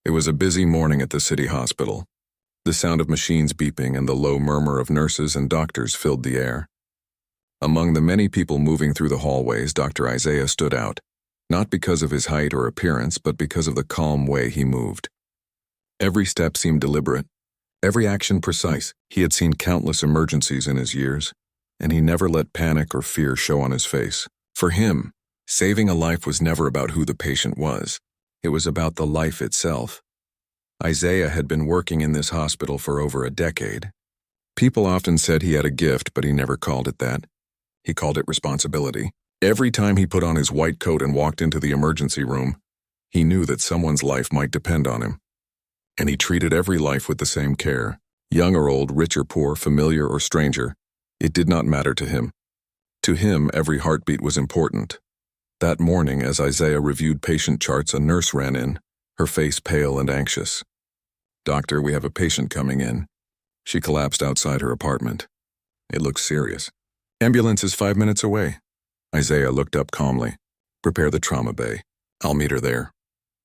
It was a busy morning at the city hospital. The sound of machines beeping and the low murmur of nurses and doctors filled the air. Among the many people moving through the hallways, Dr. Isaiah stood out, not because of his height or appearance, but because of the calm way he moved. Every step seemed deliberate, every action precise. He had seen countless emergencies in his years, and he never let panic or fear show on his face. For him, saving a life was never about who the patient was. It was about the life itself. Isaiah had been working in this hospital for over a decade. People often said he had a gift, but he never called it that. He called it responsibility. Every time he put on his white coat and walked into the emergency room, he knew that someone's life might depend on him. And he treated every life with the same care. Young or old, rich or poor, familiar or stranger, it did not matter to him. To him, every heartbeat was important. That morning, as Isaiah reviewed patient charts, a nurse ran in, her face pale and anxious. "Doctor, we have a patient coming in." She collapsed outside her apartment. "It looks serious." "Ambulance is 5 minutes away." Isaiah looked up calmly. "Prepare the trauma bay. I'll meet her there."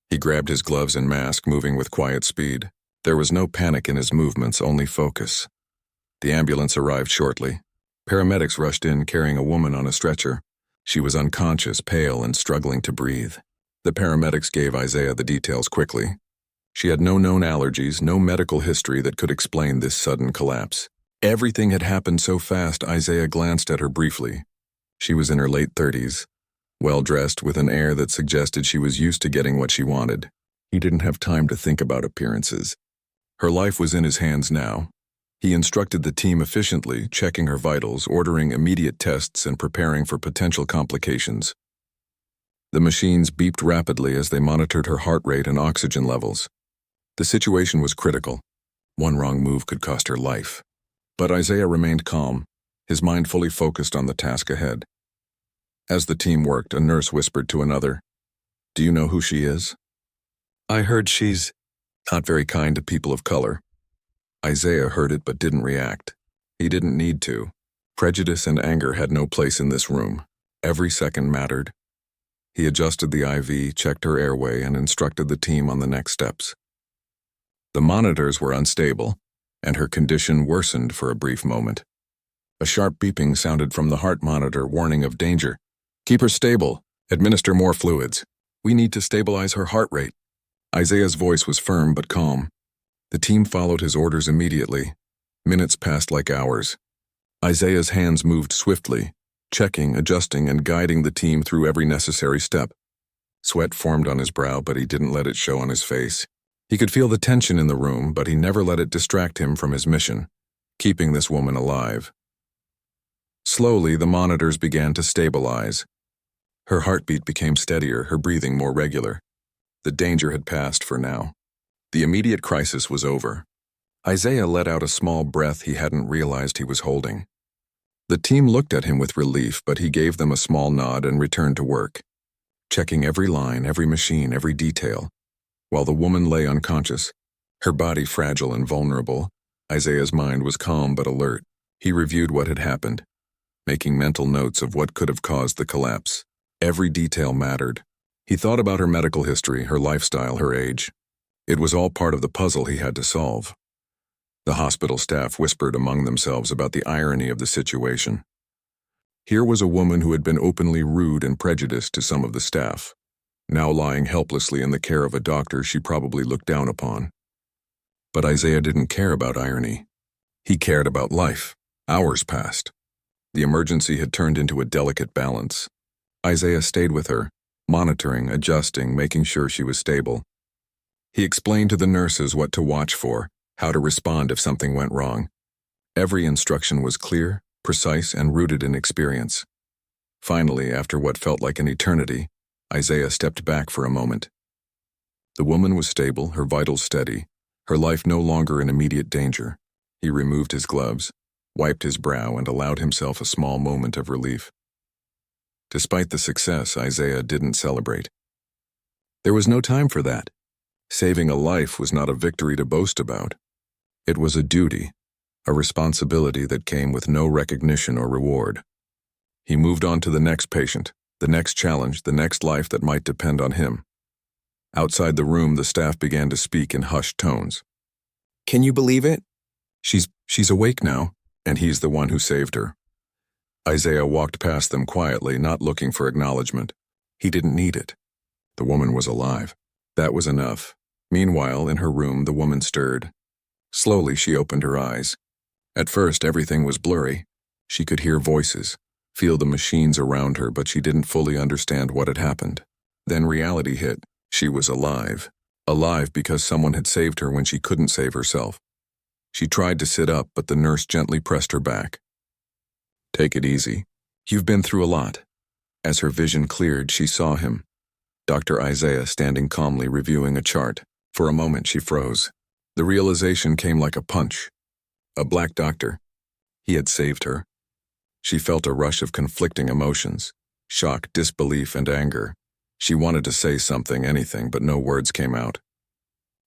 He grabbed his gloves and mask, moving with quiet speed. There was no panic in his movements, only focus. The ambulance arrived shortly. Paramedics rushed in, carrying a woman on a stretcher. She was unconscious, pale, and struggling to breathe. The paramedics gave Isaiah the details quickly. She had no known allergies, no medical history that could explain this sudden collapse. Everything had happened so fast. Isaiah glanced at her briefly. She was in her late 30s, well-dressed with an air that suggested she was used to getting what she wanted. He didn't have time to think about appearances. Her life was in his hands now. He instructed the team efficiently, checking her vitals, ordering immediate tests, and preparing for potential complications. The machines beeped rapidly as they monitored her heart rate and oxygen levels. The situation was critical. One wrong move could cost her life. But Isaiah remained calm, his mind fully focused on the task ahead. As the team worked, a nurse whispered to another, "Do you know who she is?" "I heard she's not very kind to people of color." Isaiah heard it but didn't react. He didn't need to. Prejudice and anger had no place in this room. Every second mattered. He adjusted the IV, checked her airway, and instructed the team on the next steps. The monitors were unstable, and her condition worsened for a brief moment. A sharp beeping sounded from the heart monitor, warning of danger. "Keep her stable. Administer more fluids. We need to stabilize her heart rate." Isaiah's voice was firm but calm. The team followed his orders immediately. Minutes passed like hours. Isaiah's hands moved swiftly, checking, adjusting, and guiding the team through every necessary step. Sweat formed on his brow, but he didn't let it show on his face. He could feel the tension in the room, but he never let it distract him from his mission, keeping this woman alive. Slowly, the monitors began to stabilize. Her heartbeat became steadier, her breathing more regular. The danger had passed for now. The immediate crisis was over. Isaiah let out a small breath he hadn't realized he was holding. The team looked at him with relief, but he gave them a small nod and returned to work, checking every line, every machine, every detail. While the woman lay unconscious, her body fragile and vulnerable, Isaiah's mind was calm but alert. He reviewed what had happened, making mental notes of what could have caused the collapse. Every detail mattered. He thought about her medical history, her lifestyle, her age. It was all part of the puzzle he had to solve. The hospital staff whispered among themselves about the irony of the situation. Here was a woman who had been openly rude and prejudiced to some of the staff, now lying helplessly in the care of a doctor she probably looked down upon. But Isaiah didn't care about irony. He cared about life. Hours passed. The emergency had turned into a delicate balance. Isaiah stayed with her, monitoring, adjusting, making sure she was stable. He explained to the nurses what to watch for, how to respond if something went wrong. Every instruction was clear, precise, and rooted in experience. Finally, after what felt like an eternity, Isaiah stepped back for a moment. The woman was stable, her vitals steady, her life no longer in immediate danger. He removed his gloves, wiped his brow, and allowed himself a small moment of relief. Despite the success, Isaiah didn't celebrate. There was no time for that. Saving a life was not a victory to boast about. It was a duty, a responsibility that came with no recognition or reward. He moved on to the next patient, the next challenge, the next life that might depend on him. Outside the room, the staff began to speak in hushed tones. "Can you believe it? She's awake now, and he's the one who saved her." Isaiah walked past them quietly, not looking for acknowledgement. He didn't need it. The woman was alive. That was enough. Meanwhile, in her room, the woman stirred. Slowly, she opened her eyes. At first, everything was blurry. She could hear voices, feel the machines around her, but she didn't fully understand what had happened. Then reality hit. She was alive. Alive because someone had saved her when she couldn't save herself. She tried to sit up, but the nurse gently pressed her back. "Take it easy. You've been through a lot." As her vision cleared, she saw him. Dr. Isaiah standing calmly reviewing a chart. For a moment, she froze. The realization came like a punch. A black doctor. He had saved her. She felt a rush of conflicting emotions. Shock, disbelief, and anger. She wanted to say something, anything, but no words came out.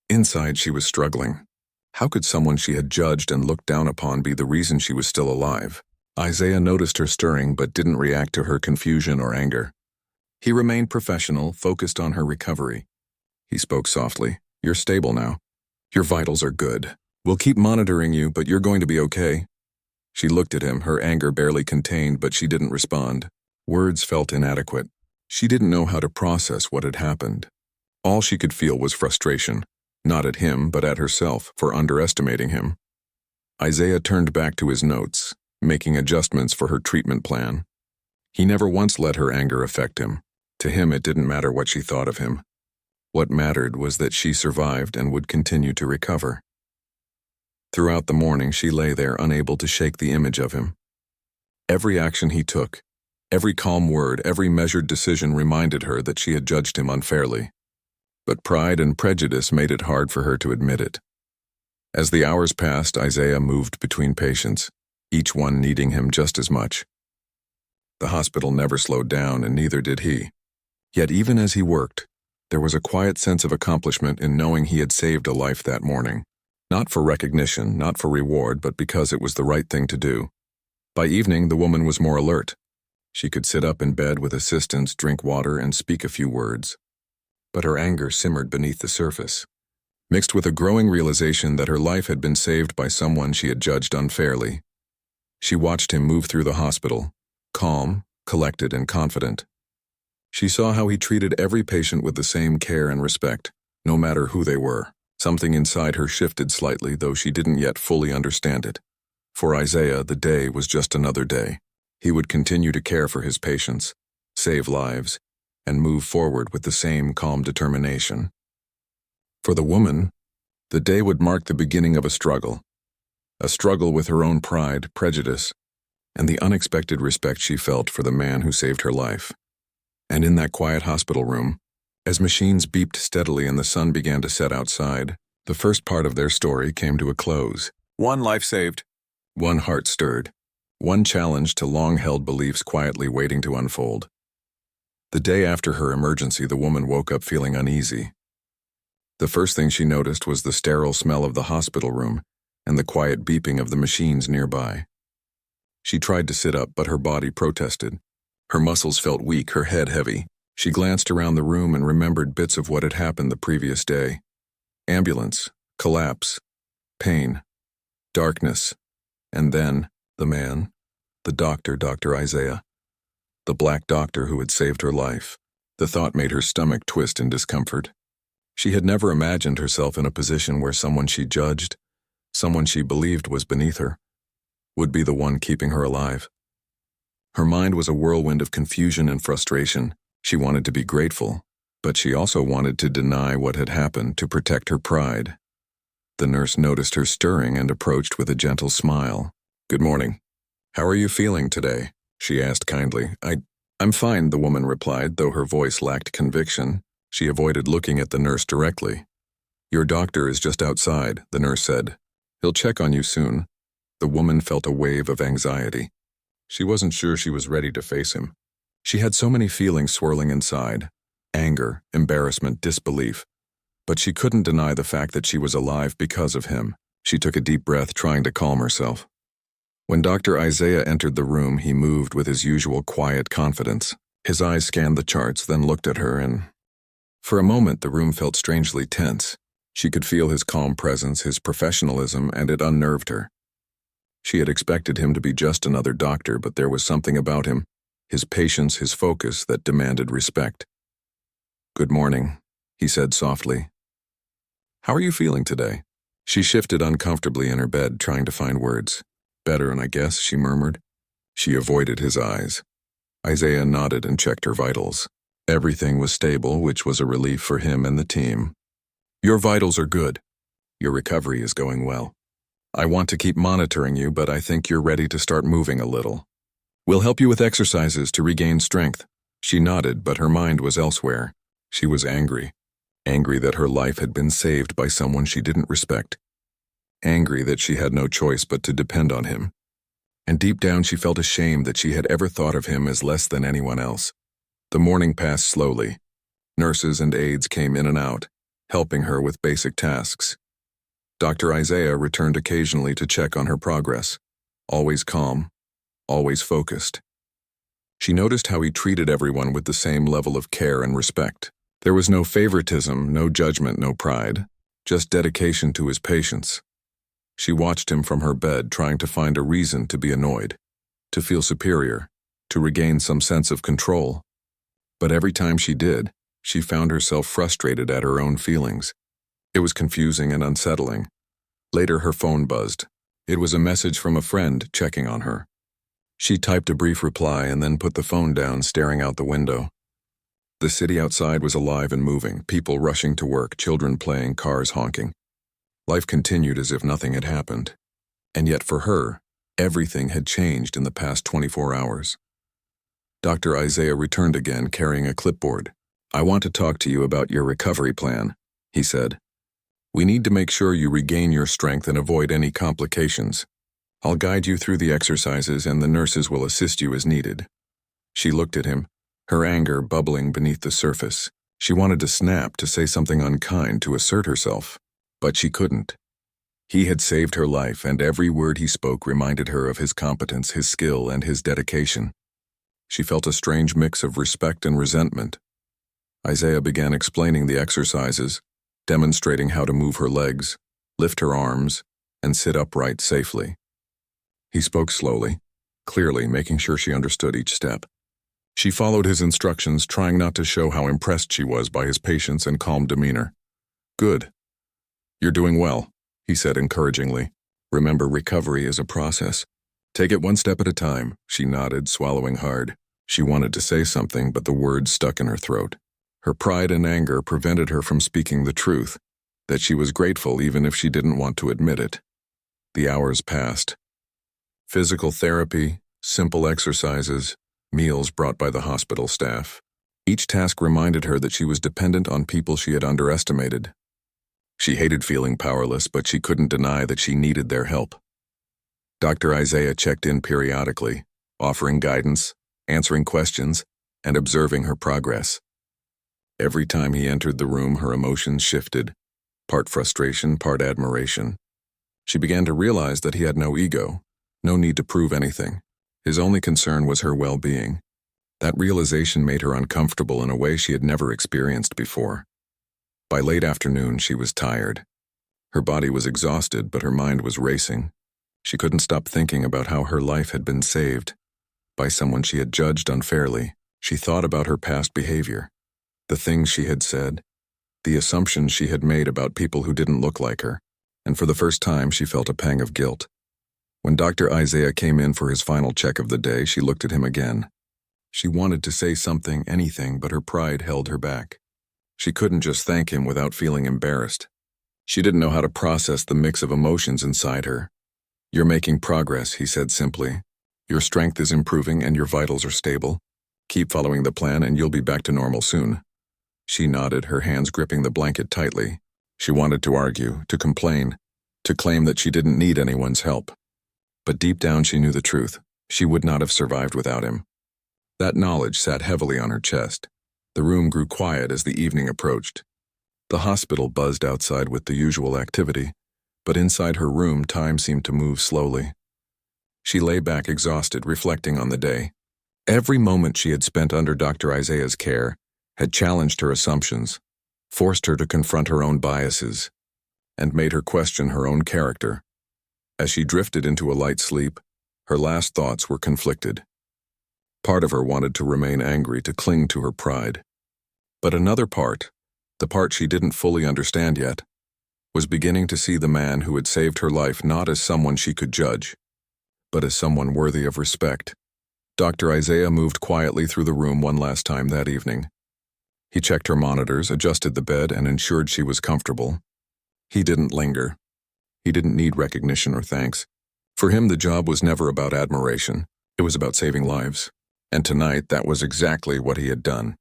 Inside, she was struggling. How could someone she had judged and looked down upon be the reason she was still alive? Isaiah noticed her stirring but didn't react to her confusion or anger. He remained professional, focused on her recovery. He spoke softly. "You're stable now. Your vitals are good. We'll keep monitoring you, but you're going to be okay." She looked at him, her anger barely contained, but she didn't respond. Words felt inadequate. She didn't know how to process what had happened. All she could feel was frustration, not at him, but at herself for underestimating him. Isaiah turned back to his notes, making adjustments for her treatment plan. He never once let her anger affect him. To him, it didn't matter what she thought of him. What mattered was that she survived and would continue to recover. Throughout the morning, she lay there unable to shake the image of him. Every action he took, every calm word, every measured decision reminded her that she had judged him unfairly. But pride and prejudice made it hard for her to admit it. As the hours passed, Isaiah moved between patients, each one needing him just as much. The hospital never slowed down, and neither did he. Yet even as he worked, there was a quiet sense of accomplishment in knowing he had saved a life that morning. Not for recognition, not for reward, but because it was the right thing to do. By evening, the woman was more alert. She could sit up in bed with assistance, drink water, and speak a few words. But her anger simmered beneath the surface, mixed with a growing realization that her life had been saved by someone she had judged unfairly. She watched him move through the hospital, calm, collected, and confident. She saw how he treated every patient with the same care and respect, no matter who they were. Something inside her shifted slightly, though she didn't yet fully understand it. For Isaiah, the day was just another day. He would continue to care for his patients, save lives, and move forward with the same calm determination. For the woman, the day would mark the beginning of a struggle with her own pride, prejudice, and the unexpected respect she felt for the man who saved her life. And in that quiet hospital room, as machines beeped steadily and the sun began to set outside, the first part of their story came to a close. One life saved, one heart stirred, one challenge to long-held beliefs quietly waiting to unfold. The day after her emergency, the woman woke up feeling uneasy. The first thing she noticed was the sterile smell of the hospital room and the quiet beeping of the machines nearby. She tried to sit up, but her body protested. Her muscles felt weak, her head heavy. She glanced around the room and remembered bits of what had happened the previous day. Ambulance, collapse, pain, darkness, and then the man, the doctor, Dr. Isaiah, the black doctor who had saved her life. The thought made her stomach twist in discomfort. She had never imagined herself in a position where someone she judged, someone she believed was beneath her, would be the one keeping her alive. Her mind was a whirlwind of confusion and frustration. She wanted to be grateful, but she also wanted to deny what had happened to protect her pride. The nurse noticed her stirring and approached with a gentle smile. "Good morning. How are you feeling today?" she asked kindly. I'm fine," the woman replied, though her voice lacked conviction. She avoided looking at the nurse directly. "Your doctor is just outside," the nurse said. "He'll check on you soon." The woman felt a wave of anxiety. She wasn't sure she was ready to face him. She had so many feelings swirling inside: anger, embarrassment, disbelief. But she couldn't deny the fact that she was alive because of him. She took a deep breath, trying to calm herself. When Dr. Isaiah entered the room, he moved with his usual quiet confidence. His eyes scanned the charts, then looked at her and For a moment, the room felt strangely tense. She could feel his calm presence, his professionalism, and it unnerved her. She had expected him to be just another doctor, but there was something about him, his patience, his focus, that demanded respect. "Good morning," he said softly. "How are you feeling today?" She shifted uncomfortably in her bed, trying to find words. "Better, I guess," she murmured. She avoided his eyes. Isaiah nodded and checked her vitals. Everything was stable, which was a relief for him and the team. "Your vitals are good. Your recovery is going well. I want to keep monitoring you, but I think you're ready to start moving a little. We'll help you with exercises to regain strength." She nodded, but her mind was elsewhere. She was angry. Angry that her life had been saved by someone she didn't respect. Angry that she had no choice but to depend on him. And deep down she felt ashamed that she had ever thought of him as less than anyone else. The morning passed slowly. Nurses and aides came in and out, helping her with basic tasks. Dr. Isaiah returned occasionally to check on her progress, always calm, always focused. She noticed how he treated everyone with the same level of care and respect. There was no favoritism, no judgment, no pride, just dedication to his patients. She watched him from her bed, trying to find a reason to be annoyed, to feel superior, to regain some sense of control. But every time she did, she found herself frustrated at her own feelings. It was confusing and unsettling. Later, her phone buzzed. It was a message from a friend checking on her. She typed a brief reply and then put the phone down, staring out the window. The city outside was alive and moving, people rushing to work, children playing, cars honking. Life continued as if nothing had happened. And yet for her, everything had changed in the past 24 hours. Dr. Isaiah returned again, carrying a clipboard. "I want to talk to you about your recovery plan," he said. "We need to make sure you regain your strength and avoid any complications. I'll guide you through the exercises and the nurses will assist you as needed." She looked at him, her anger bubbling beneath the surface. She wanted to snap, to say something unkind, to assert herself, but she couldn't. He had saved her life, and every word he spoke reminded her of his competence, his skill, and his dedication. She felt a strange mix of respect and resentment. Isaiah began explaining the exercises, demonstrating how to move her legs, lift her arms, and sit upright safely. He spoke slowly, clearly, making sure she understood each step. She followed his instructions, trying not to show how impressed she was by his patience and calm demeanor. "Good. You're doing well," he said encouragingly. "Remember, recovery is a process. Take it one step at a time." She nodded, swallowing hard. She wanted to say something, but the words stuck in her throat. Her pride and anger prevented her from speaking the truth, that she was grateful even if she didn't want to admit it. The hours passed. Physical therapy, simple exercises, meals brought by the hospital staff. Each task reminded her that she was dependent on people she had underestimated. She hated feeling powerless, but she couldn't deny that she needed their help. Dr. Isaiah checked in periodically, offering guidance, answering questions, and observing her progress. Every time he entered the room, her emotions shifted, part frustration, part admiration. She began to realize that he had no ego, no need to prove anything. His only concern was her well-being. That realization made her uncomfortable in a way she had never experienced before. By late afternoon, she was tired. Her body was exhausted, but her mind was racing. She couldn't stop thinking about how her life had been saved by someone she had judged unfairly. She thought about her past behavior, the things she had said, the assumptions she had made about people who didn't look like her, and for the first time she felt a pang of guilt. When Dr. Isaiah came in for his final check of the day, she looked at him again. She wanted to say something, anything, but her pride held her back. She couldn't just thank him without feeling embarrassed. She didn't know how to process the mix of emotions inside her. "You're making progress," he said simply. "Your strength is improving and your vitals are stable. Keep following the plan and you'll be back to normal soon." She nodded, her hands gripping the blanket tightly. She wanted to argue, to complain, to claim that she didn't need anyone's help. But deep down she knew the truth. She would not have survived without him. That knowledge sat heavily on her chest. The room grew quiet as the evening approached. The hospital buzzed outside with the usual activity, but inside her room time seemed to move slowly. She lay back exhausted, reflecting on the day. Every moment she had spent under Dr. Isaiah's care had challenged her assumptions, forced her to confront her own biases, and made her question her own character. As she drifted into a light sleep, her last thoughts were conflicted. Part of her wanted to remain angry, to cling to her pride. But another part, the part she didn't fully understand yet, was beginning to see the man who had saved her life not as someone she could judge, but as someone worthy of respect. Dr. Isaiah moved quietly through the room one last time that evening. He checked her monitors, adjusted the bed, and ensured she was comfortable. He didn't linger. He didn't need recognition or thanks. For him, the job was never about admiration. It was about saving lives. And tonight, that was exactly what he had done.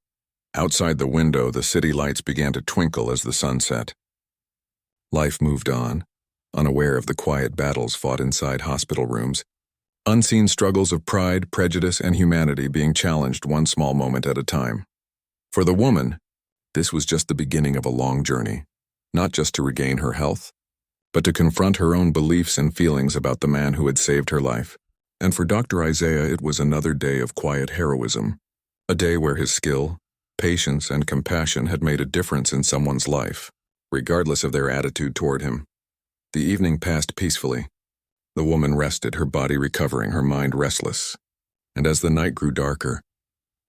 Outside the window, the city lights began to twinkle as the sun set. Life moved on, unaware of the quiet battles fought inside hospital rooms, unseen struggles of pride, prejudice, and humanity being challenged one small moment at a time. For the woman, this was just the beginning of a long journey, not just to regain her health, but to confront her own beliefs and feelings about the man who had saved her life. And for Dr. Isaiah, it was another day of quiet heroism, a day where his skill, patience, and compassion had made a difference in someone's life, regardless of their attitude toward him. The evening passed peacefully. The woman rested, her body recovering, her mind restless. And as the night grew darker,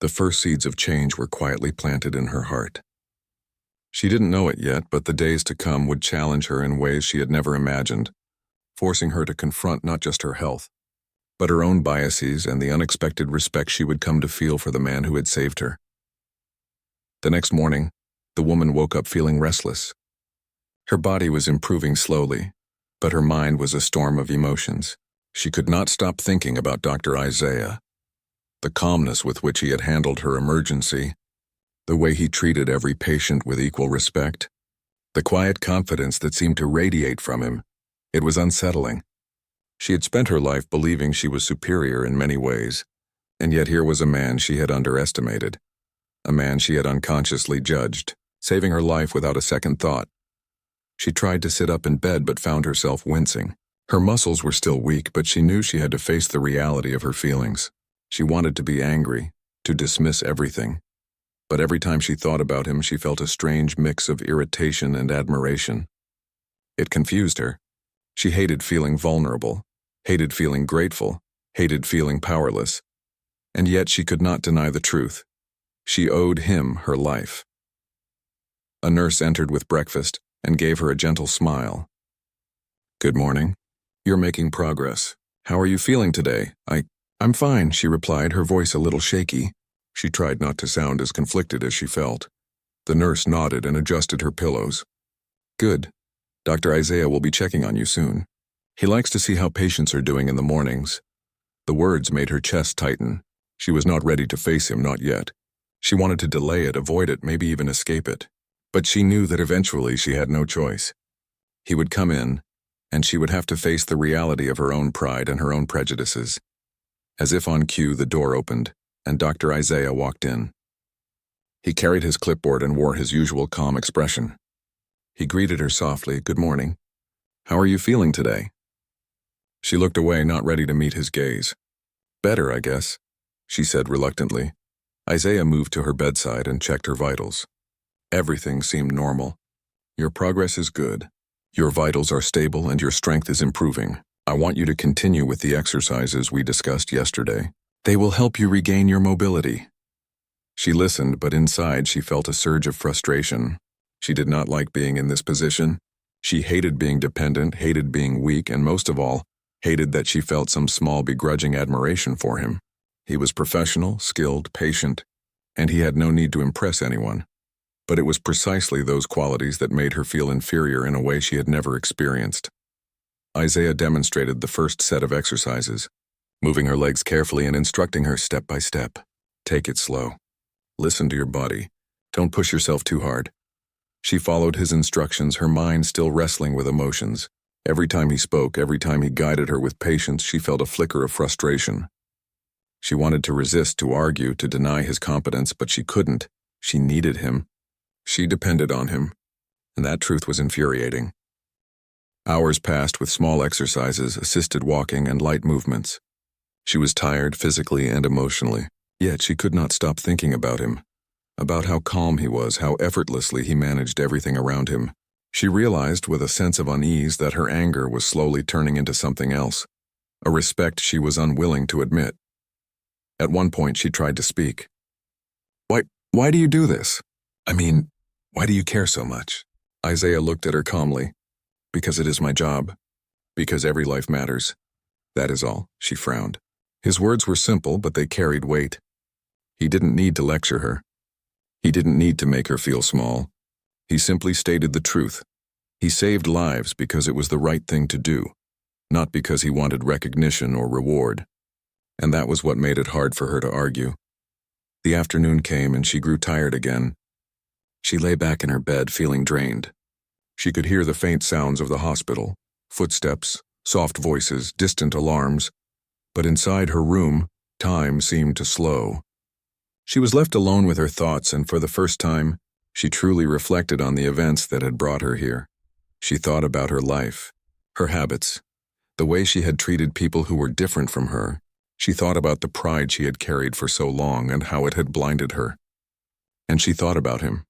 the first seeds of change were quietly planted in her heart. She didn't know it yet, but the days to come would challenge her in ways she had never imagined, forcing her to confront not just her health, but her own biases and the unexpected respect she would come to feel for the man who had saved her. The next morning, the woman woke up feeling restless. Her body was improving slowly, but her mind was a storm of emotions. She could not stop thinking about Dr. Isaiah, the calmness with which he had handled her emergency, the way he treated every patient with equal respect, the quiet confidence that seemed to radiate from him. It was unsettling. She had spent her life believing she was superior in many ways, and yet here was a man she had underestimated, a man she had unconsciously judged, saving her life without a second thought. She tried to sit up in bed but found herself wincing. Her muscles were still weak, but she knew she had to face the reality of her feelings. She wanted to be angry, to dismiss everything. But every time she thought about him, she felt a strange mix of irritation and admiration. It confused her. She hated feeling vulnerable, hated feeling grateful, hated feeling powerless. And yet she could not deny the truth. She owed him her life. A nurse entered with breakfast and gave her a gentle smile. "Good morning. You're making progress. How are you feeling today?" I'm fine," she replied, her voice a little shaky. She tried not to sound as conflicted as she felt. The nurse nodded and adjusted her pillows. "Good. Dr. Isaiah will be checking on you soon. He likes to see how patients are doing in the mornings." The words made her chest tighten. She was not ready to face him, not yet. She wanted to delay it, avoid it, maybe even escape it. But she knew that eventually she had no choice. He would come in, and she would have to face the reality of her own pride and her own prejudices. As if on cue, the door opened, and Dr. Isaiah walked in. He carried his clipboard and wore his usual calm expression. He greeted her softly, "Good morning. How are you feeling today?" She looked away, not ready to meet his gaze. "Better, I guess," she said reluctantly. Isaiah moved to her bedside and checked her vitals. Everything seemed normal. "Your progress is good. Your vitals are stable and your strength is improving. I want you to continue with the exercises we discussed yesterday. They will help you regain your mobility." She listened, but inside she felt a surge of frustration. She did not like being in this position. She hated being dependent, hated being weak, and most of all, hated that she felt some small begrudging admiration for him. He was professional, skilled, patient, and he had no need to impress anyone. But it was precisely those qualities that made her feel inferior in a way she had never experienced. Isaiah demonstrated the first set of exercises, moving her legs carefully and instructing her step by step. "Take it slow. Listen to your body. Don't push yourself too hard." She followed his instructions, her mind still wrestling with emotions. Every time he spoke, every time he guided her with patience, she felt a flicker of frustration. She wanted to resist, to argue, to deny his competence, but she couldn't. She needed him. She depended on him, and that truth was infuriating. Hours passed with small exercises, assisted walking, and light movements. She was tired physically and emotionally, yet she could not stop thinking about him. about how calm he was, how effortlessly he managed everything around him. She realized with a sense of unease that her anger was slowly turning into something else, a respect she was unwilling to admit. At one point, she tried to speak. Why do you do this? I mean, why do you care so much? Isaiah looked at her calmly. Because it is my job. Because every life matters. That is all, she frowned. His words were simple, but they carried weight. He didn't need to lecture her. He didn't need to make her feel small. He simply stated the truth. He saved lives because it was the right thing to do, not because he wanted recognition or reward. And that was what made it hard for her to argue. The afternoon came and she grew tired again. She lay back in her bed feeling drained. She could hear the faint sounds of the hospital, footsteps, soft voices, distant alarms, but inside her room, time seemed to slow. She was left alone with her thoughts, and for the first time, she truly reflected on the events that had brought her here. She thought about her life, her habits, the way she had treated people who were different from her. She thought about the pride she had carried for so long and how it had blinded her. And she thought about him,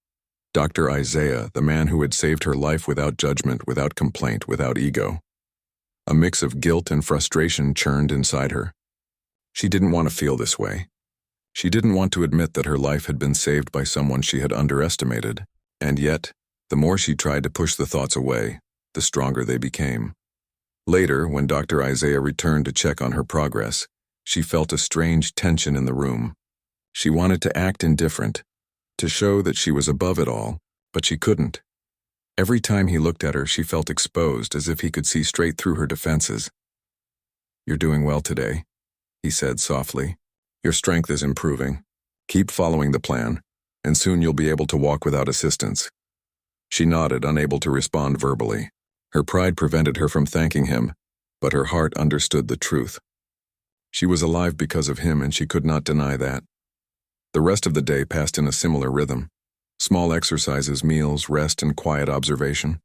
Dr. Isaiah, the man who had saved her life without judgment, without complaint, without ego. A mix of guilt and frustration churned inside her. She didn't want to feel this way. She didn't want to admit that her life had been saved by someone she had underestimated, and yet, the more she tried to push the thoughts away, the stronger they became. Later, when Dr. Isaiah returned to check on her progress, she felt a strange tension in the room. She wanted to act indifferent, to show that she was above it all, but she couldn't. Every time he looked at her, she felt exposed, as if he could see straight through her defenses. "You're doing well today," he said softly. "Your strength is improving. Keep following the plan, and soon you'll be able to walk without assistance." She nodded, unable to respond verbally. Her pride prevented her from thanking him, but her heart understood the truth. She was alive because of him, and she could not deny that. The rest of the day passed in a similar rhythm. Small exercises, meals, rest, and quiet observation.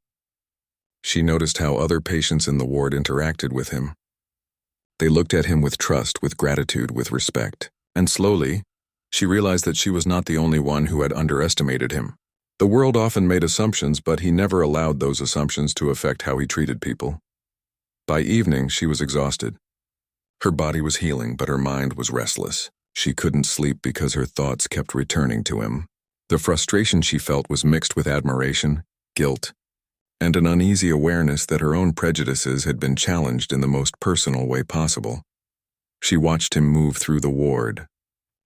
She noticed how other patients in the ward interacted with him. They looked at him with trust, with gratitude, with respect. And slowly, she realized that she was not the only one who had underestimated him. The world often made assumptions, but he never allowed those assumptions to affect how he treated people. By evening, she was exhausted. Her body was healing, but her mind was restless. She couldn't sleep because her thoughts kept returning to him. The frustration she felt was mixed with admiration, guilt, and an uneasy awareness that her own prejudices had been challenged in the most personal way possible. She watched him move through the ward,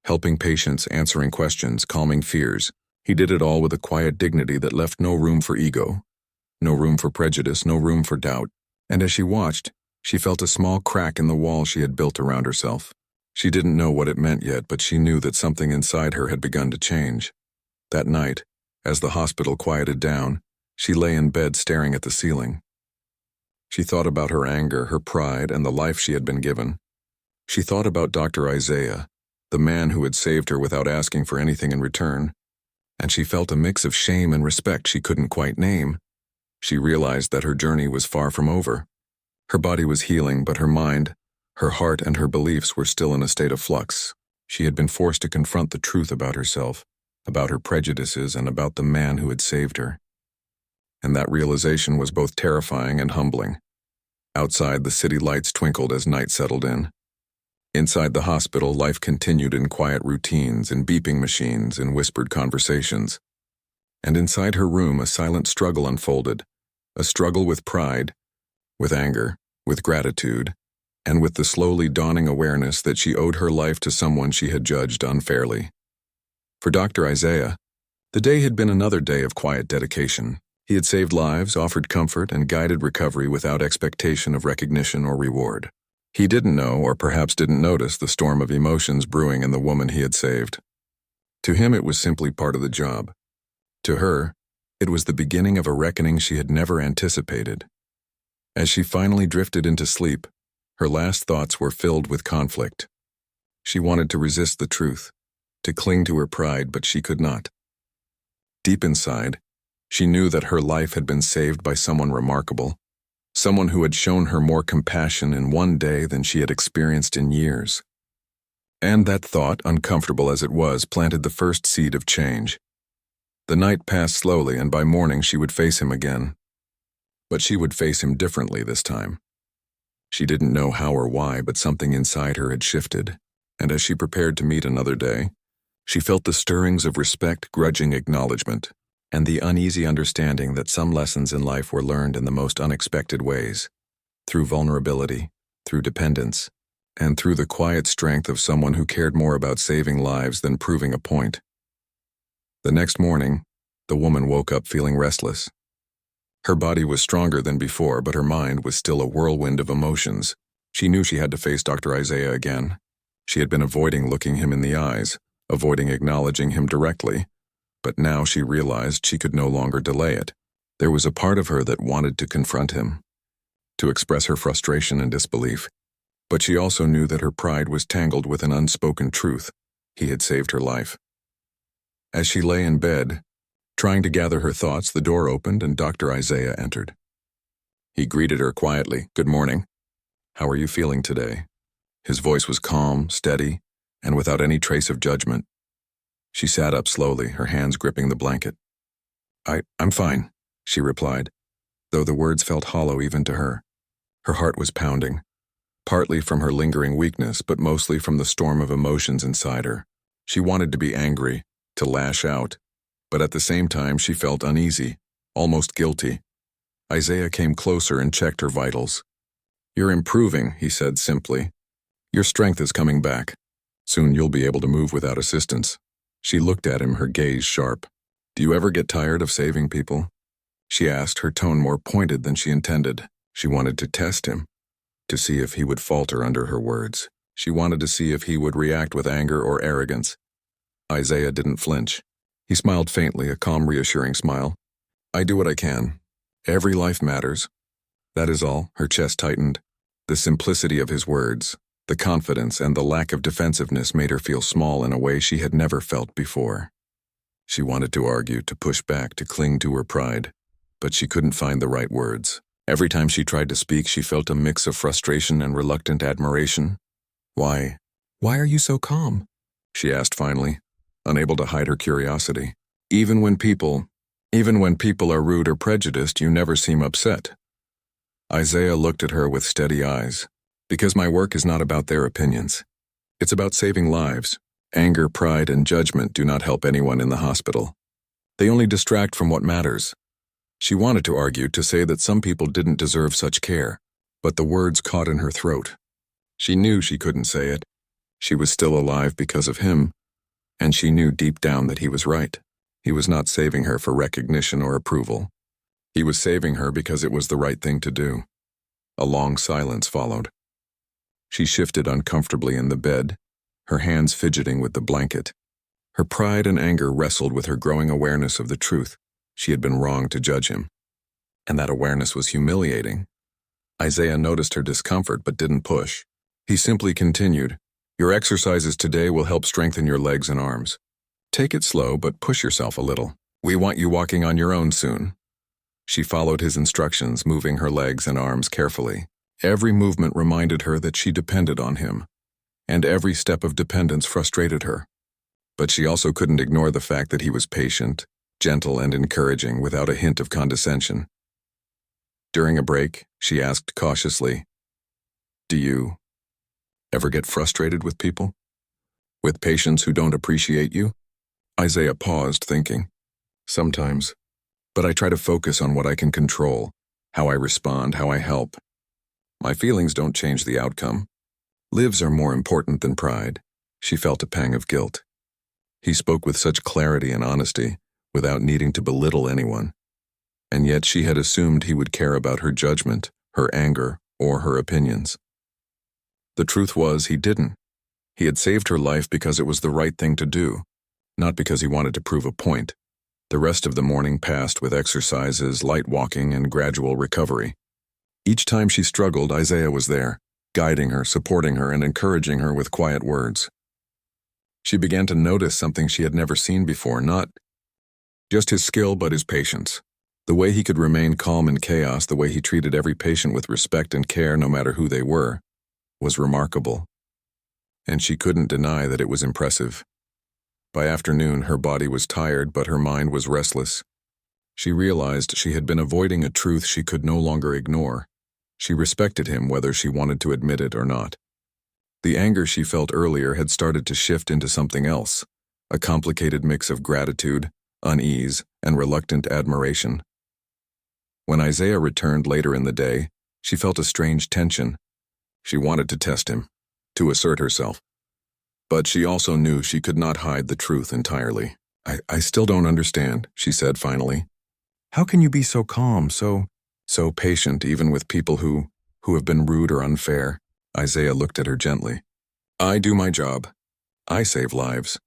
helping patients, answering questions, calming fears. He did it all with a quiet dignity that left no room for ego, no room for prejudice, no room for doubt. And as she watched, she felt a small crack in the wall she had built around herself. She didn't know what it meant yet, but she knew that something inside her had begun to change. That night, as the hospital quieted down, she lay in bed staring at the ceiling. She thought about her anger, her pride, and the life she had been given. She thought about Dr. Isaiah, the man who had saved her without asking for anything in return, and she felt a mix of shame and respect she couldn't quite name. She realized that her journey was far from over. Her body was healing, but her mind, her heart, and her beliefs were still in a state of flux. She had been forced to confront the truth about herself, about her prejudices, and about the man who had saved her. And that realization was both terrifying and humbling. Outside, the city lights twinkled as night settled in. Inside the hospital, life continued in quiet routines, in beeping machines, in whispered conversations. And inside her room, a silent struggle unfolded, a struggle with pride, with anger, with gratitude, and with the slowly dawning awareness that she owed her life to someone she had judged unfairly. For Dr. Isaiah, the day had been another day of quiet dedication. He had saved lives, offered comfort, and guided recovery without expectation of recognition or reward. He didn't know, or perhaps didn't notice, the storm of emotions brewing in the woman he had saved. To him, it was simply part of the job. To her, it was the beginning of a reckoning she had never anticipated. As she finally drifted into sleep, her last thoughts were filled with conflict. She wanted to resist the truth, to cling to her pride, but she could not. Deep inside, she knew that her life had been saved by someone remarkable, someone who had shown her more compassion in one day than she had experienced in years. And that thought, uncomfortable as it was, planted the first seed of change. The night passed slowly, and by morning she would face him again. But she would face him differently this time. She didn't know how or why, but something inside her had shifted, and as she prepared to meet another day, she felt the stirrings of respect, grudging acknowledgement, and the uneasy understanding that some lessons in life were learned in the most unexpected ways, through vulnerability, through dependence, and through the quiet strength of someone who cared more about saving lives than proving a point. The next morning, the woman woke up feeling restless. Her body was stronger than before, but her mind was still a whirlwind of emotions. She knew she had to face Dr. Isaiah again. She had been avoiding looking him in the eyes, avoiding acknowledging him directly, but now she realized she could no longer delay it. There was a part of her that wanted to confront him, to express her frustration and disbelief. But she also knew that her pride was tangled with an unspoken truth. He had saved her life. As she lay in bed, trying to gather her thoughts, the door opened and Dr. Isaiah entered. He greeted her quietly. "Good morning. How are you feeling today?" His voice was calm, steady, and without any trace of judgment. She sat up slowly, her hands gripping the blanket. I'm fine," she replied, though the words felt hollow even to her. Her heart was pounding, partly from her lingering weakness, but mostly from the storm of emotions inside her. She wanted to be angry, to lash out, but at the same time she felt uneasy, almost guilty. Isaiah came closer and checked her vitals. "You're improving," he said simply. "Your strength is coming back. Soon you'll be able to move without assistance." She looked at him, her gaze sharp. "Do you ever get tired of saving people?" she asked, her tone more pointed than she intended. She wanted to test him, to see if he would falter under her words. She wanted to see if he would react with anger or arrogance. Isaiah didn't flinch. He smiled faintly, a calm, reassuring smile. "I do what I can. Every life matters. That is all." Her chest tightened. The simplicity of his words, the confidence and the lack of defensiveness made her feel small in a way she had never felt before. She wanted to argue, to push back, to cling to her pride, but she couldn't find the right words. Every time she tried to speak, she felt a mix of frustration and reluctant admiration. Why are you so calm?" she asked finally, unable to hide her curiosity. Even when people are rude or prejudiced, you never seem upset." Isaiah looked at her with steady eyes. "Because my work is not about their opinions. It's about saving lives. Anger, pride, and judgment do not help anyone in the hospital. They only distract from what matters." She wanted to argue, to say that some people didn't deserve such care, but the words caught in her throat. She knew she couldn't say it. She was still alive because of him, and she knew deep down that he was right. He was not saving her for recognition or approval. He was saving her because it was the right thing to do. A long silence followed. She shifted uncomfortably in the bed, her hands fidgeting with the blanket. Her pride and anger wrestled with her growing awareness of the truth. She had been wrong to judge him, and that awareness was humiliating. Isaiah noticed her discomfort but didn't push. He simply continued, "Your exercises today will help strengthen your legs and arms. Take it slow, but push yourself a little. We want you walking on your own soon." She followed his instructions, moving her legs and arms carefully. Every movement reminded her that she depended on him, and every step of dependence frustrated her. But she also couldn't ignore the fact that he was patient, gentle, and encouraging without a hint of condescension. During a break, she asked cautiously, "Do you ever get frustrated with people? With patients who don't appreciate you?" Isaiah paused, thinking. "Sometimes, but I try to focus on what I can control, how I respond, how I help. My feelings don't change the outcome. Lives are more important than pride." She felt a pang of guilt. He spoke with such clarity and honesty, without needing to belittle anyone. And yet she had assumed he would care about her judgment, her anger, or her opinions. The truth was, he didn't. He had saved her life because it was the right thing to do, not because he wanted to prove a point. The rest of the morning passed with exercises, light walking, and gradual recovery. Each time she struggled, Isaiah was there, guiding her, supporting her, and encouraging her with quiet words. She began to notice something she had never seen before, not just his skill, but his patience. The way he could remain calm in chaos, the way he treated every patient with respect and care, no matter who they were, was remarkable. and she couldn't deny that it was impressive. By afternoon, her body was tired, but her mind was restless. She realized she had been avoiding a truth she could no longer ignore. She respected him whether she wanted to admit it or not. The anger she felt earlier had started to shift into something else, a complicated mix of gratitude, unease, and reluctant admiration. When Isaiah returned later in the day, she felt a strange tension. She wanted to test him, to assert herself. But she also knew she could not hide the truth entirely. I still don't understand, she said finally. How can you be so calm, so patient even with people who have been rude or unfair? Isaiah looked at her gently. I do my job. I save lives.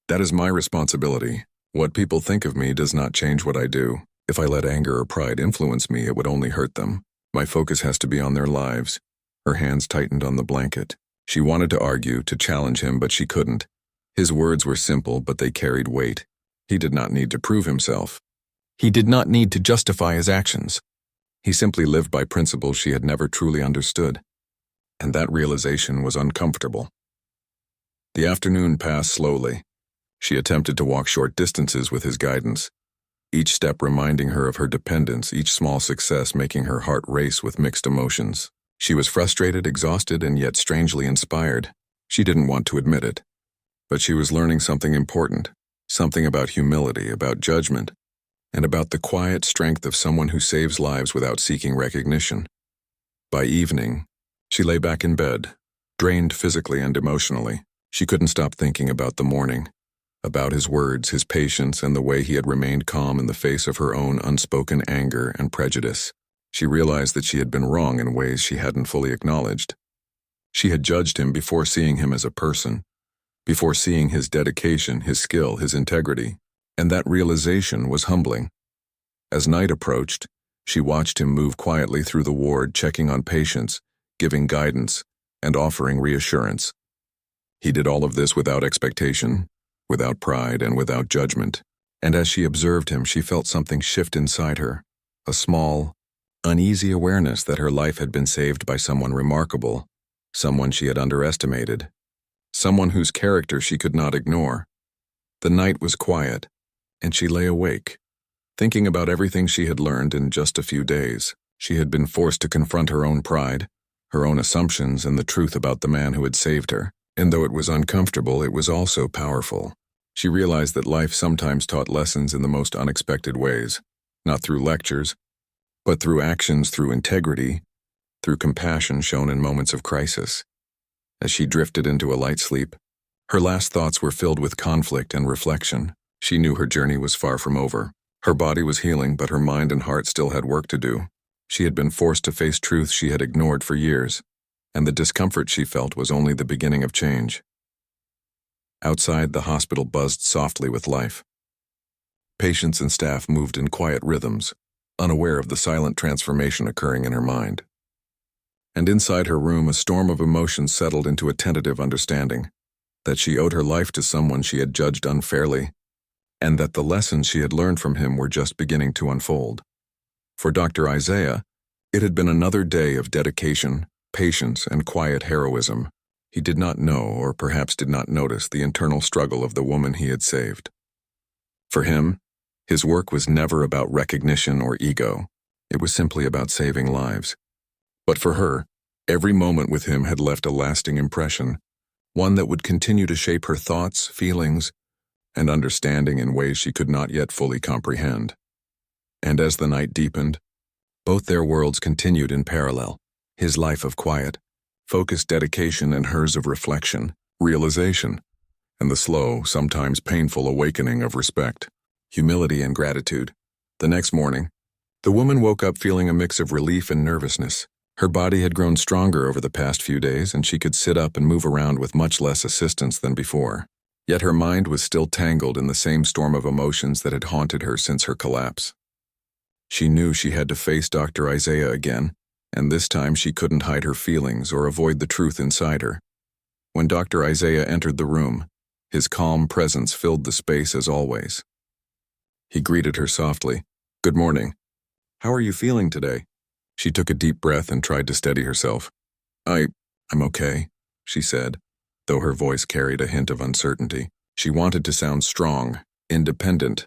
That is my responsibility. What people think of me does not change what I do. If I let anger or pride influence me, it would only hurt them. My focus has to be on their lives. Her hands tightened on the blanket. She wanted to argue, to challenge him, but she couldn't. His words were simple, but they carried weight. He did not need to prove himself. He did not need to justify his actions. He simply lived by principles she had never truly understood. And that realization was uncomfortable. The afternoon passed slowly. She attempted to walk short distances with his guidance, each step reminding her of her dependence, each small success making her heart race with mixed emotions. She was frustrated, exhausted, and yet strangely inspired. She didn't want to admit it. But she was learning something important, something about humility, about judgment, and about the quiet strength of someone who saves lives without seeking recognition. By evening, she lay back in bed, drained physically and emotionally. She couldn't stop thinking about the morning, about his words, his patience, and the way he had remained calm in the face of her own unspoken anger and prejudice. She realized that she had been wrong in ways she hadn't fully acknowledged. She had judged him before seeing him as a person, before seeing his dedication, his skill, his integrity, and that realization was humbling. As night approached, she watched him move quietly through the ward, checking on patients, giving guidance, and offering reassurance. He did all of this without expectation, without pride, and without judgment. And as she observed him, she felt something shift inside her, a small, uneasy awareness that her life had been saved by someone remarkable, someone she had underestimated, someone whose character she could not ignore. The night was quiet, and she lay awake, thinking about everything she had learned in just a few days. She had been forced to confront her own pride, her own assumptions, and the truth about the man who had saved her. And though it was uncomfortable, it was also powerful. She realized that life sometimes taught lessons in the most unexpected ways, not through lectures, but through actions, through integrity, through compassion shown in moments of crisis. As she drifted into a light sleep, her last thoughts were filled with conflict and reflection. She knew her journey was far from over. Her body was healing, but her mind and heart still had work to do. She had been forced to face truths she had ignored for years, and the discomfort she felt was only the beginning of change. Outside, the hospital buzzed softly with life. Patients and staff moved in quiet rhythms, unaware of the silent transformation occurring in her mind. And inside her room, a storm of emotions settled into a tentative understanding that she owed her life to someone she had judged unfairly, and that the lessons she had learned from him were just beginning to unfold. For Dr. Isaiah, it had been another day of dedication, patience, and quiet heroism. He did not know, or perhaps did not notice, the internal struggle of the woman he had saved. For him, his work was never about recognition or ego. It was simply about saving lives. But for her, every moment with him had left a lasting impression, one that would continue to shape her thoughts, feelings, and understanding in ways she could not yet fully comprehend. And as the night deepened, both their worlds continued in parallel, his life of quiet, focused dedication, and hers of reflection, realization, and the slow, sometimes painful awakening of respect, humility, and gratitude. The next morning, the woman woke up feeling a mix of relief and nervousness. Her body had grown stronger over the past few days, and she could sit up and move around with much less assistance than before. Yet her mind was still tangled in the same storm of emotions that had haunted her since her collapse. She knew she had to face Dr. Isaiah again, and this time she couldn't hide her feelings or avoid the truth inside her. When Dr. Isaiah entered the room, his calm presence filled the space as always. He greeted her softly. "Good morning. How are you feeling today?" She took a deep breath and tried to steady herself. I'm okay," she said, though her voice carried a hint of uncertainty. She wanted to sound strong, independent,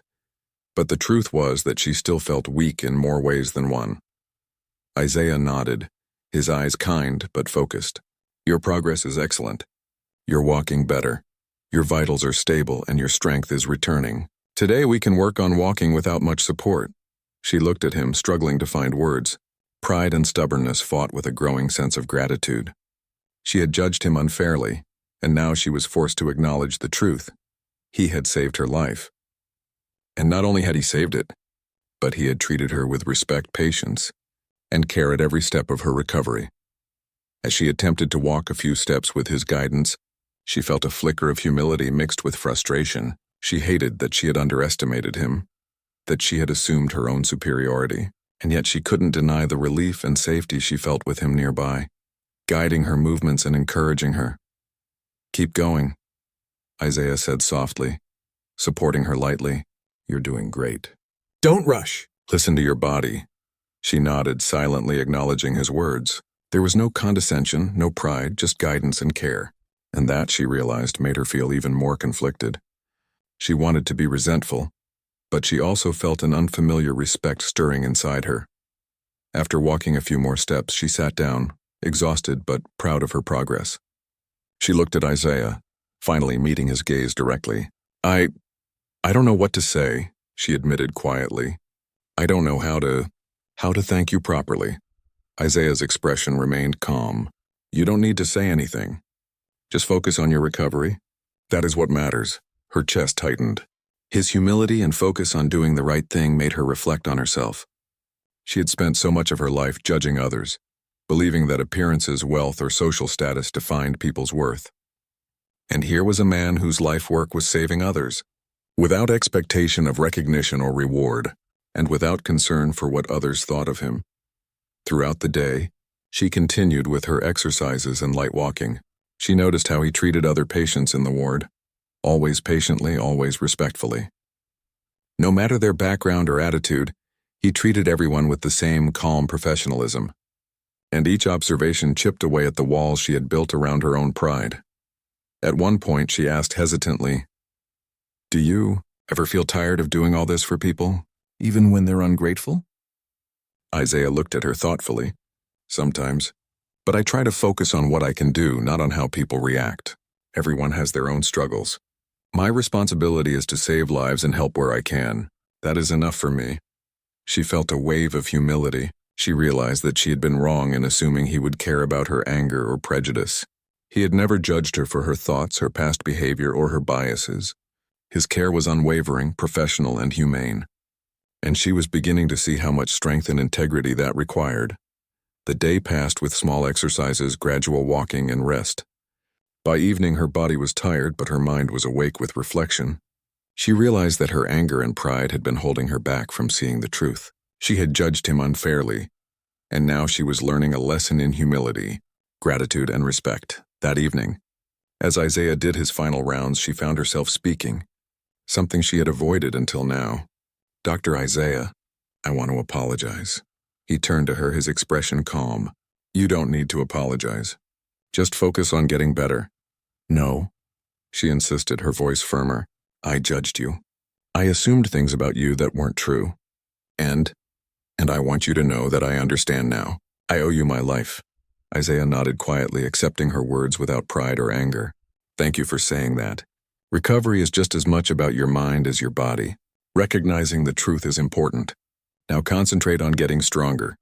but the truth was that she still felt weak in more ways than one. Isaiah nodded, his eyes kind but focused. Your progress is excellent. You're walking better. Your vitals are stable and your strength is returning. Today we can work on walking without much support. She looked at him, struggling to find words. Pride and stubbornness fought with a growing sense of gratitude. She had judged him unfairly, and now she was forced to acknowledge the truth. He had saved her life. And not only had he saved it, but he had treated her with respect, patience, and care at every step of her recovery. As she attempted to walk a few steps with his guidance, she felt a flicker of humility mixed with frustration. She hated that she had underestimated him, that she had assumed her own superiority, and yet she couldn't deny the relief and safety she felt with him nearby, guiding her movements and encouraging her. Keep going, Isaiah said softly, supporting her lightly. You're doing great. Don't rush. Listen to your body. She nodded, silently acknowledging his words. There was no condescension, no pride, just guidance and care. And that, she realized, made her feel even more conflicted. She wanted to be resentful, but she also felt an unfamiliar respect stirring inside her. After walking a few more steps, she sat down, exhausted but proud of her progress. She looked at Isaiah, finally meeting his gaze directly. I don't know what to say, she admitted quietly. I don't know how to thank you properly. Isaiah's expression remained calm. You don't need to say anything. Just focus on your recovery. That is what matters. Her chest tightened. His humility and focus on doing the right thing made her reflect on herself. She had spent so much of her life judging others, believing that appearances, wealth, or social status defined people's worth. And here was a man whose life work was saving others, without expectation of recognition or reward, and without concern for what others thought of him. Throughout the day, she continued with her exercises and light walking. She noticed how he treated other patients in the ward, always patiently, always respectfully. No matter their background or attitude, he treated everyone with the same calm professionalism. And each observation chipped away at the walls she had built around her own pride. At one point, she asked hesitantly, Do you ever feel tired of doing all this for people, even when they're ungrateful? Isaiah looked at her thoughtfully. Sometimes. But I try to focus on what I can do, not on how people react. Everyone has their own struggles. My responsibility is to save lives and help where I can. That is enough for me. She felt a wave of humility. She realized that she had been wrong in assuming he would care about her anger or prejudice. He had never judged her for her thoughts, her past behavior, or her biases. His care was unwavering, professional, and humane. And she was beginning to see how much strength and integrity that required. The day passed with small exercises, gradual walking, and rest. By evening, her body was tired, but her mind was awake with reflection. She realized that her anger and pride had been holding her back from seeing the truth. She had judged him unfairly, and now she was learning a lesson in humility, gratitude, and respect. That evening, as Isaiah did his final rounds, she found herself speaking, something she had avoided until now. Dr. Isaiah, I want to apologize. He turned to her, his expression calm. You don't need to apologize. Just focus on getting better. No, she insisted, her voice firmer. I judged you. I assumed things about you that weren't true. And I want you to know that I understand now. I owe you my life. Isaiah nodded quietly, accepting her words without pride or anger. Thank you for saying that. Recovery is just as much about your mind as your body. Recognizing the truth is important. Now concentrate on getting stronger.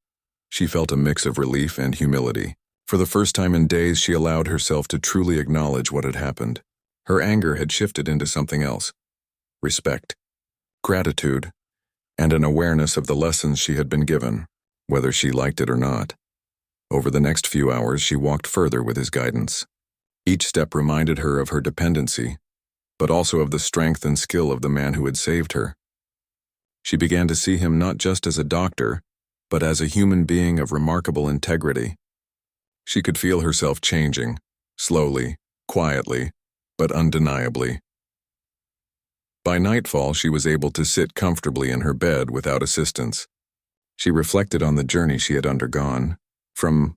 She felt a mix of relief and humility. For the first time in days, she allowed herself to truly acknowledge what had happened. Her anger had shifted into something else. Respect, gratitude, and an awareness of the lessons she had been given, whether she liked it or not. Over the next few hours, she walked further with his guidance. Each step reminded her of her dependency, but also of the strength and skill of the man who had saved her. She began to see him not just as a doctor, but as a human being of remarkable integrity. She could feel herself changing, slowly, quietly, but undeniably. By nightfall, she was able to sit comfortably in her bed without assistance. She reflected on the journey she had undergone, from